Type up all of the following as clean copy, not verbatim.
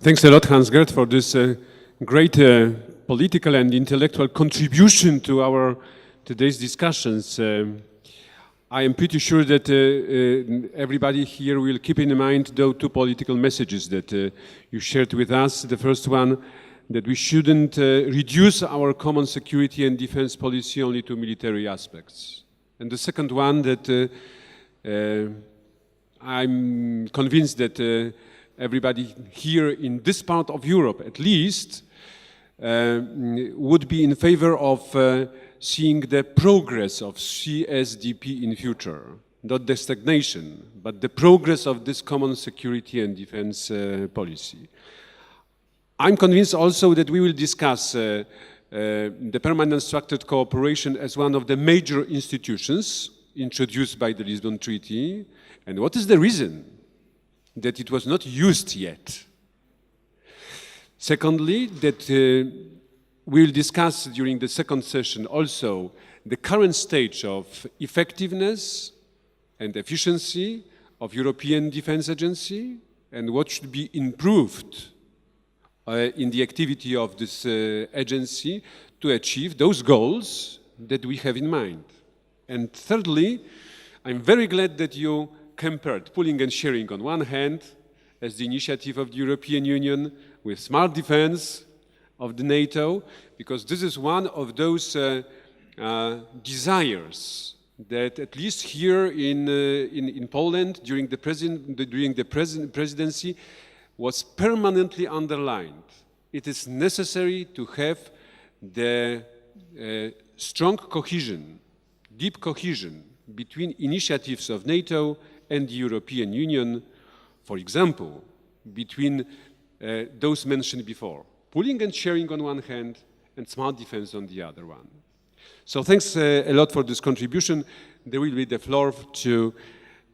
Thanks a lot, Hans-Gert, for this great political and intellectual contribution to our today's discussions. I am pretty sure that everybody here will keep in mind those two political messages that you shared with us. The first one, that we shouldn't reduce our common security and defense policy only to military aspects. And the second one, that I'm convinced that everybody here in this part of Europe, at least, would be in favor of seeing the progress of CSDP in future, not the stagnation, but the progress of this common security and defense policy. I'm convinced also that we will discuss the permanent structured cooperation as one of the major institutions introduced by the Lisbon Treaty, and what is the reason that it was not used yet. Secondly, that we'll discuss during the second session also the current stage of effectiveness and efficiency of European Defence Agency and what should be improved in the activity of this agency to achieve those goals that we have in mind. And thirdly, I'm very glad that you compared pooling and sharing on one hand as the initiative of the European Union with smart defense of the NATO, because this is one of those desires that at least here in Poland during the presidency was permanently underlined. It is necessary to have the strong cohesion, deep cohesion between initiatives of NATO and the European Union, for example, between those mentioned before, pooling and sharing on one hand and smart defense on the other one. So thanks a lot for this contribution. There will be the floor to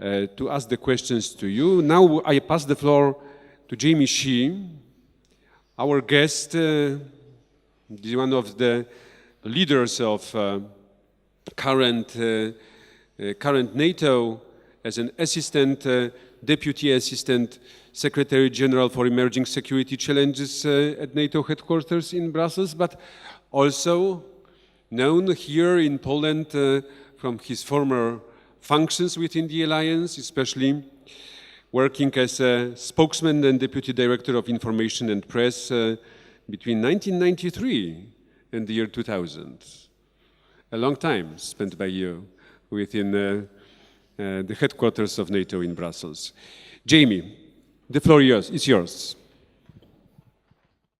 ask the questions to you. Now I pass the floor to Jamie Shee, our guest, one of the leaders of current NATO, as an Deputy Assistant Secretary General for Emerging Security Challenges at NATO headquarters in Brussels, but also known here in Poland from his former functions within the alliance, especially working as a spokesman and Deputy Director of Information and Press between 1993 and the year 2000. A long time spent by you within the headquarters of NATO in Brussels. Jamie, the floor is yours.